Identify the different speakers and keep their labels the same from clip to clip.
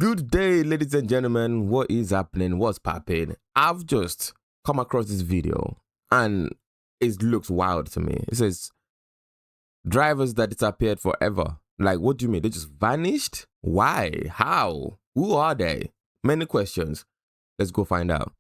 Speaker 1: Good day, ladies and gentlemen. What is happening? What's popping? I've just come across this video and it looks wild to me. It says drivers that disappeared forever. Like, what do you mean? They just vanished? Why? How? Who are they? Many questions. Let's go find out.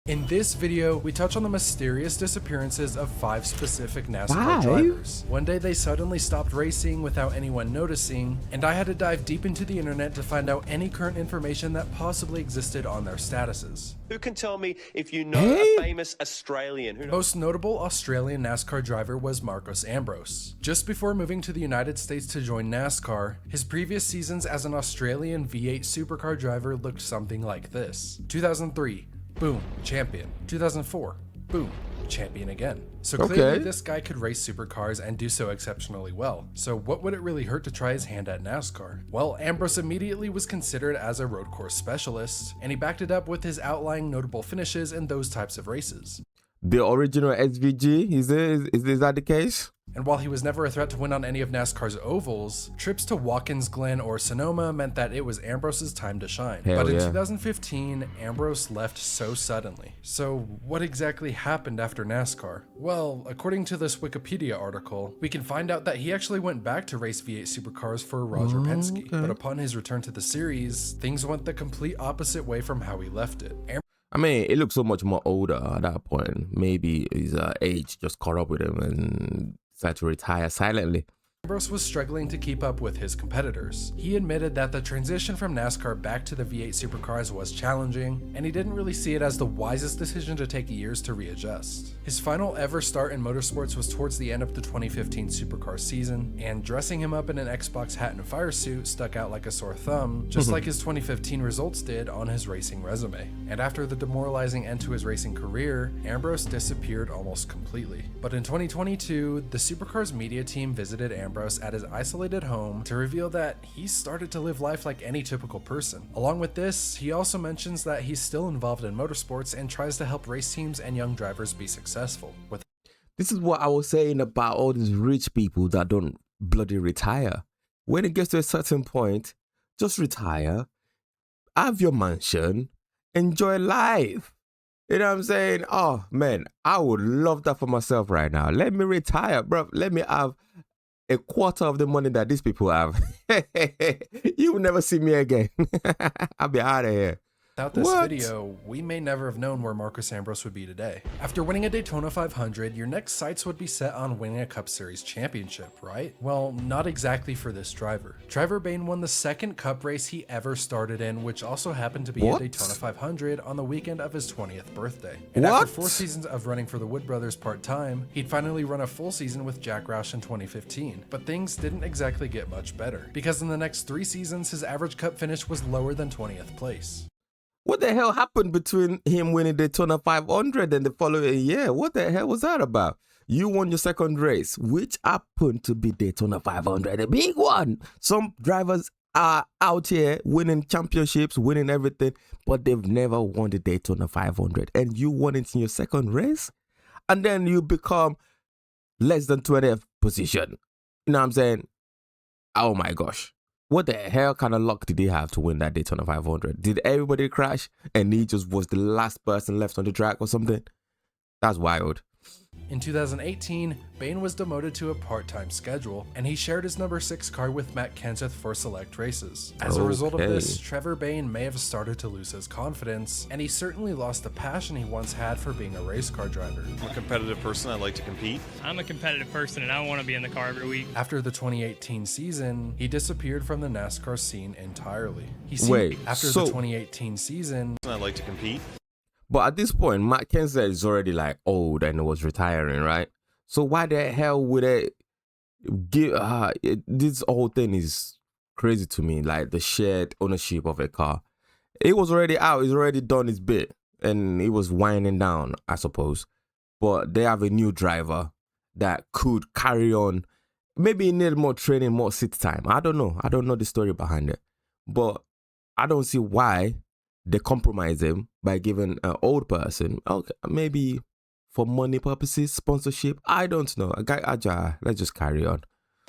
Speaker 2: In this video, we touch on the mysterious disappearances of 5 specific NASCAR drivers. One day they suddenly stopped racing without anyone noticing, and I had to dive deep into the internet to find out any current information that possibly existed on their statuses.
Speaker 3: Who can tell me if you know a famous Australian?
Speaker 2: The most notable Australian NASCAR driver was Marcos Ambrose. Just before moving to the United States to join NASCAR, his previous seasons as an Australian V8 supercar driver looked something like this. 2003. Boom, champion. 2004, boom, champion again. So clearly this guy could race supercars and do so exceptionally well. So what would it really hurt to try his hand at NASCAR? Well, Ambrose immediately was considered as a road course specialist, and he backed it up with his outlying notable finishes in those types of races.
Speaker 1: The original SVG, is that the case?
Speaker 2: And while he was never a threat to win on any of NASCAR's ovals, trips to Watkins Glen or Sonoma meant that it was Ambrose's time to shine. But in 2015, Ambrose left so suddenly. So what exactly happened after NASCAR? Well, according to this Wikipedia article, we can find out that he actually went back to race V8 supercars for Roger Penske. But upon his return to the series, things went the complete opposite way from how he left it.
Speaker 1: I mean, it looks so much more older at that point. Maybe his age just caught up with him and decided to retire silently.
Speaker 2: Ambrose was struggling to keep up with his competitors. He admitted that the transition from NASCAR back to the V8 supercars was challenging, and he didn't really see it as the wisest decision to take years to readjust. His final ever start in motorsports was towards the end of the 2015 supercar season, and dressing him up in an Xbox hat and fire suit stuck out like a sore thumb, just like his 2015 results did on his racing resume. And after the demoralizing end to his racing career, Ambrose disappeared almost completely. But in 2022, the supercars media team visited Ambrose at his isolated home to reveal that he started to live life like any typical person. Along with this, he also mentions that he's still involved in motorsports and tries to help race teams and young drivers be successful.
Speaker 1: This is what I was saying about all these rich people that don't bloody retire. When it gets to a certain point, just retire, have your mansion, enjoy life. You know what I'm saying? Oh man, I would love that for myself right now. Let me retire, bro. Let me have a quarter of the money that these people have. You will never see me again. I'll be out of here.
Speaker 2: Without this video, we may never have known where Marcos Ambrose would be today. After winning a Daytona 500, your next sights would be set on winning a Cup Series championship, right? Well, not exactly for this driver. Trevor Bayne won the second Cup race he ever started in, which also happened to be a Daytona 500 on the weekend of his 20th birthday. And after 4 seasons of running for the Wood Brothers part-time, he'd finally run a full season with Jack Roush in 2015. But things didn't exactly get much better, because in the next 3 seasons, his average Cup finish was lower than 20th place.
Speaker 1: What the hell happened between him winning Daytona 500 and the following year? What the hell was that about? You won your second race, which happened to be Daytona 500, a big one. Some drivers are out here winning championships, winning everything, but they've never won the Daytona 500. And you won it in your second race? And then you become less than 20th position. You know what I'm saying? Oh my gosh. What the hell kind of luck did he have to win that Daytona 500? Did everybody crash and he just was the last person left on the track or something? That's wild.
Speaker 2: In 2018, Bayne was demoted to a part-time schedule, and he shared his number 6 car with Matt Kenseth for select races. As a result of this, Trevor Bayne may have started to lose his confidence, and he certainly lost the passion he once had for being a race car driver.
Speaker 3: I'm a competitive person, I like to compete.
Speaker 4: I'm a competitive person and I want to be in the car every week.
Speaker 2: After the 2018 season, he disappeared from the NASCAR scene entirely. After the 2018 season,
Speaker 3: I like to compete.
Speaker 1: But at this point, Matt Kenseth is already like old and was retiring, right? So why the hell would they give? This whole thing is crazy to me. Like the shared ownership of a car. It was already out. He's already done his bit, and he was winding down, I suppose. But they have a new driver that could carry on. Maybe he needed more training, more seat time. I don't know. I don't know the story behind it, but I don't see why they compromise him by giving an old person, okay, maybe for money purposes, sponsorship. I don't know. A guy agile. Let's just carry on.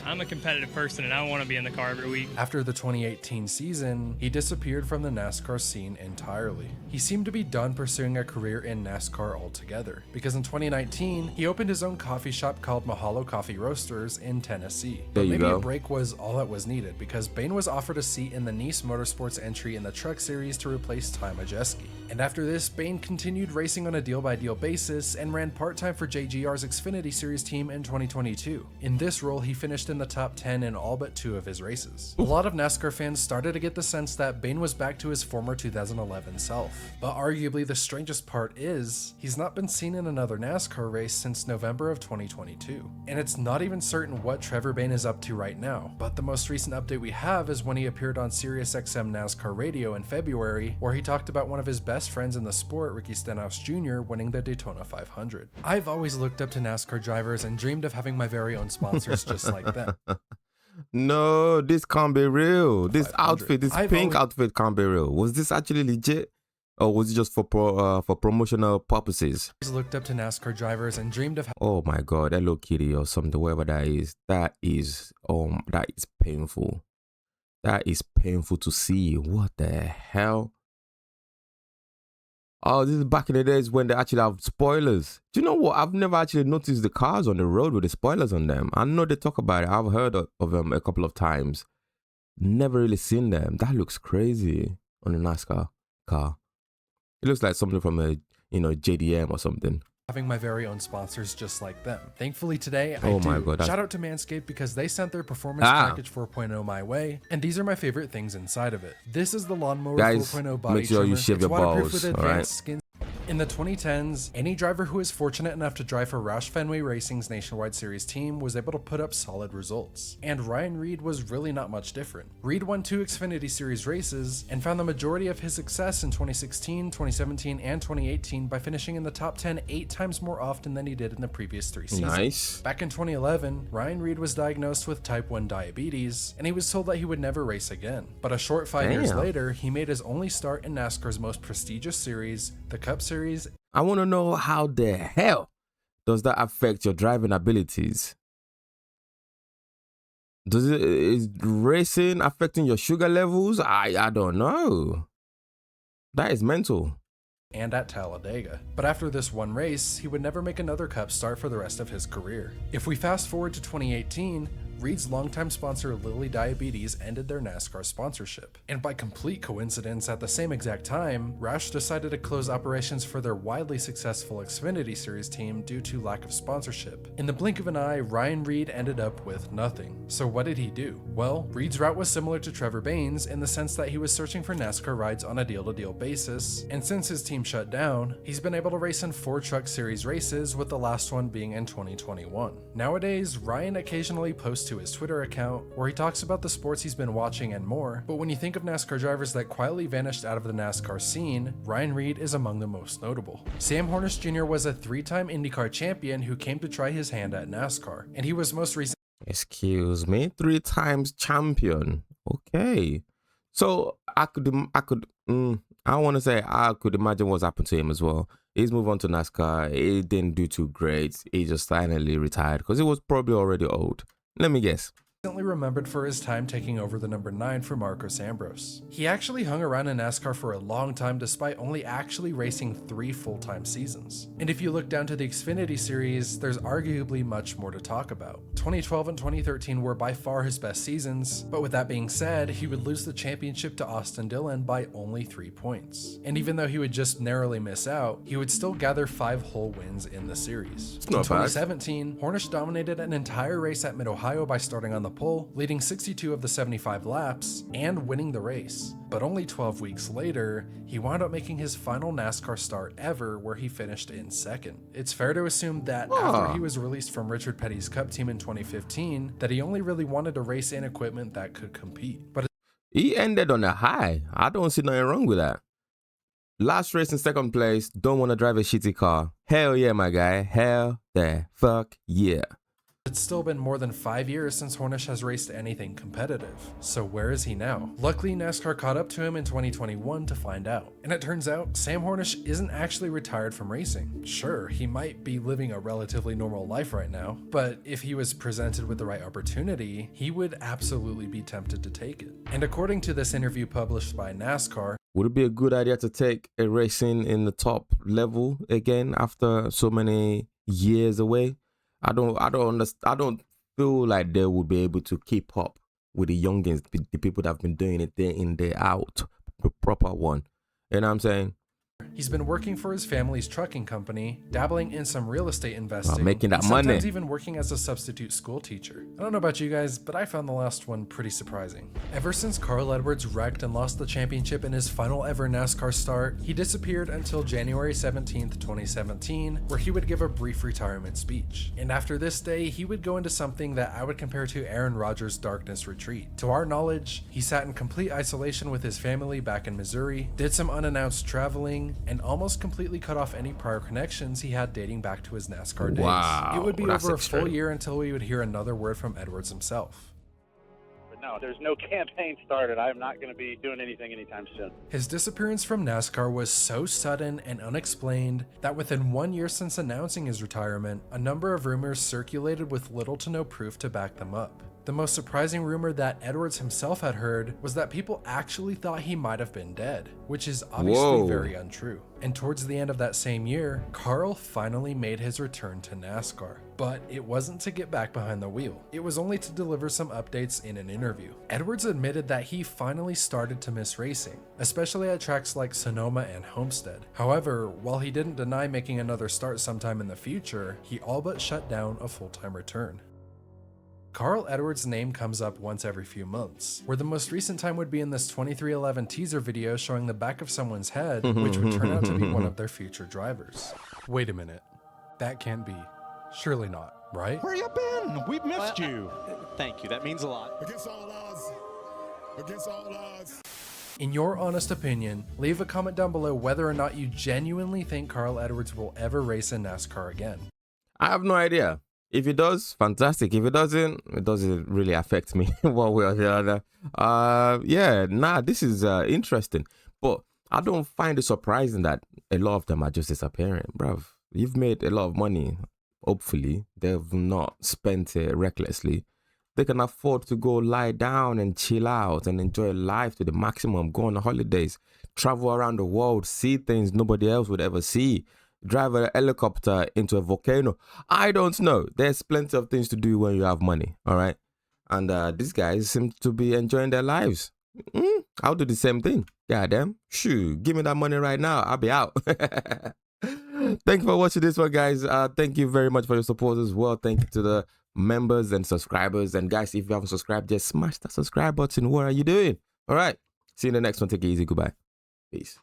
Speaker 4: I'm a competitive person and I don't want to be in the car every week.
Speaker 2: After the 2018 season, he disappeared from the NASCAR scene entirely. He seemed to be done pursuing a career in NASCAR altogether, because in 2019, he opened his own coffee shop called Mahalo Coffee Roasters in Tennessee. But maybe a break was all that was needed, because Bayne was offered a seat in the Nice Motorsports entry in the Truck Series to replace Ty Majeski. And after this, Bayne continued racing on a deal-by-deal basis and ran part-time for JGR's Xfinity Series team in 2022. In this role, he finished in the top 10 in all but 2 of his races. A lot of NASCAR fans started to get the sense that Bayne was back to his former 2011 self. But arguably the strangest part is, he's not been seen in another NASCAR race since November of 2022. And it's not even certain what Trevor Bayne is up to right now, but the most recent update we have is when he appeared on SiriusXM NASCAR Radio in February, where he talked about one of his best friends in the sport, Ricky Stenhouse Jr., winning the Daytona 500. I've always looked up to NASCAR drivers and dreamed of having my very own sponsors just like them.
Speaker 1: No, this can't be real. This outfit, this pink outfit can't be real. Was this actually legit? Or was it just for promotional purposes?
Speaker 2: I looked up to NASCAR drivers and dreamed of.
Speaker 1: Oh my God, Hello Kitty or something, whatever that is. That is painful. That is painful to see. What the hell? Oh, this is back in the days when they actually have spoilers. Do you know what? I've never actually noticed the cars on the road with the spoilers on them. I know they talk about it. I've heard of them a couple of times. Never really seen them. That looks crazy on a NASCAR car. It looks like something from a, JDM or something.
Speaker 2: Having my very own sponsors just like them. Thankfully today,
Speaker 1: my God,
Speaker 2: shout out to Manscaped because they sent their Performance Package 4.0 my way, and these are my favorite things inside of it. This is the Lawnmower 4.0 body
Speaker 1: make sure
Speaker 2: trimmer.
Speaker 1: You shave your balls,
Speaker 2: with advanced skin. In the 2010s, any driver who was fortunate enough to drive for Roush Fenway Racing's Nationwide Series team was able to put up solid results, and Ryan Reed was really not much different. Reed won 2 Xfinity Series races and found the majority of his success in 2016, 2017, and 2018 by finishing in the top 10 8 times more often than he did in the previous 3 seasons.
Speaker 1: Nice.
Speaker 2: Back in 2011, Ryan Reed was diagnosed with type 1 diabetes, and he was told that he would never race again. But a short 5 years later, he made his only start in NASCAR's most prestigious series, the Cup Series.
Speaker 1: I want to know how the hell does that affect your driving abilities? Is racing affecting your sugar levels? I don't know. That is mental.
Speaker 2: And at Talladega. But after this one race, he would never make another Cup start for the rest of his career. If we fast forward to 2018, Reed's longtime sponsor Lilly Diabetes ended their NASCAR sponsorship. And by complete coincidence, at the same exact time, Roush decided to close operations for their wildly successful Xfinity Series team due to lack of sponsorship. In the blink of an eye, Ryan Reed ended up with nothing. So what did he do? Well, Reed's route was similar to Trevor Bayne's in the sense that he was searching for NASCAR rides on a deal-to-deal basis, and since his team shut down, he's been able to race in 4 Truck Series races, with the last one being in 2021. Nowadays, Ryan occasionally posts to his Twitter account where he talks about the sports he's been watching and more, but when you think of NASCAR drivers that quietly vanished out of the NASCAR scene, Ryan Reed is among the most notable. Sam Hornish Jr. was a 3-time IndyCar champion who came to try his hand at NASCAR, and he was most recently—
Speaker 1: Excuse me, 3 times champion. Okay. So I could imagine what's happened to him as well. He's moved on to NASCAR. He didn't do too great. He just finally retired because he was probably already old. Let me guess.
Speaker 2: remembered for his time taking over the number 9 for Marcos Ambrose. He actually hung around in NASCAR for a long time despite only actually racing 3 full-time seasons. And if you look down to the Xfinity Series, there's arguably much more to talk about. 2012 and 2013 were by far his best seasons, but with that being said, he would lose the championship to Austin Dillon by only 3 points. And even though he would just narrowly miss out, he would still gather 5 whole wins in the series. In 2017, Hornish dominated an entire race at Mid-Ohio by starting on the pole, leading 62 of the 75 laps, and winning the race. But only 12 weeks later, he wound up making his final NASCAR start ever, where he finished in 2nd. It's fair to assume that after he was released from Richard Petty's Cup team in 2015, that he only really wanted to race in equipment that could compete. But
Speaker 1: he ended on a high. I don't see nothing wrong with that. Last race in 2nd place, don't want to drive a shitty car. Hell yeah, my guy. Hell the fuck yeah.
Speaker 2: It's still been more than 5 years since Hornish has raced anything competitive. So where is he now? Luckily, NASCAR caught up to him in 2021 to find out. And it turns out, Sam Hornish isn't actually retired from racing. Sure, he might be living a relatively normal life right now, but if he was presented with the right opportunity, he would absolutely be tempted to take it. And according to this interview published by NASCAR,
Speaker 1: would it be a good idea to take a racing in the top level again after so many years away? I don't feel like they would be able to keep up with the youngins, the people that have been doing it day in, day out, the proper one. You know what I'm saying?
Speaker 2: he's been working for his family's trucking company, dabbling in some real estate investing,
Speaker 1: making that
Speaker 2: and
Speaker 1: money.
Speaker 2: sometimes even working as a substitute school teacher. I don't know about you guys, but I found the last one pretty surprising. Ever since Carl Edwards wrecked and lost the championship in his final ever NASCAR start, he disappeared until January 17th, 2017, where he would give a brief retirement speech. And after this day, he would go into something that I would compare to Aaron Rodgers' darkness retreat. To our knowledge, he sat in complete isolation with his family back in Missouri, did some unannounced traveling, and almost completely cut off any prior connections he had dating back to his NASCAR days.
Speaker 1: Wow,
Speaker 2: It would be
Speaker 1: that's
Speaker 2: over
Speaker 1: extreme.
Speaker 2: a full year until we would hear another word from Edwards himself.
Speaker 5: But no, there's no campaign started. I'm not going to be doing anything anytime soon.
Speaker 2: His disappearance from NASCAR was so sudden and unexplained that within 1 year since announcing his retirement, a number of rumors circulated with little to no proof to back them up. The most surprising rumor that Edwards himself had heard was that people actually thought he might have been dead, which is obviously
Speaker 1: Whoa.
Speaker 2: very untrue. And towards the end of that same year, Carl finally made his return to NASCAR. But it wasn't to get back behind the wheel. It was only to deliver some updates in an interview. Edwards admitted that he finally started to miss racing, especially at tracks like Sonoma and Homestead. However, while he didn't deny making another start sometime in the future, he all but shut down a full-time return. Carl Edwards' name comes up once every few months, where the most recent time would be in this 2311 teaser video showing the back of someone's head, which would turn out to be one of their future drivers. Wait a minute. That can't be. Surely not, right?
Speaker 6: Where you been? We've missed you.
Speaker 7: Thank you. That means a lot.
Speaker 8: Against all odds. Against all odds.
Speaker 2: In your honest opinion, leave a comment down below whether or not you genuinely think Carl Edwards will ever race in NASCAR again.
Speaker 1: I have no idea. If it does, fantastic. If it doesn't really affect me one way or the other. This is interesting. But I don't find it surprising that a lot of them are just disappearing. Bruv, you've made a lot of money. Hopefully, they've not spent it recklessly. They can afford to go lie down and chill out and enjoy life to the maximum, go on holidays, travel around the world, see things nobody else would ever see. Drive a helicopter into a volcano. I don't know. There's plenty of things to do when you have money, all right? And these guys seem to be enjoying their lives. I'll do the same thing. Goddamn. Shoot, give me that money right now. I'll be out. Thank you for watching this one, guys. Thank you very much for your support as well. Thank you to the members and subscribers. And guys, if you haven't subscribed, just smash that subscribe button. What are you doing? All right. See you in the next one. Take it easy. Goodbye. Peace.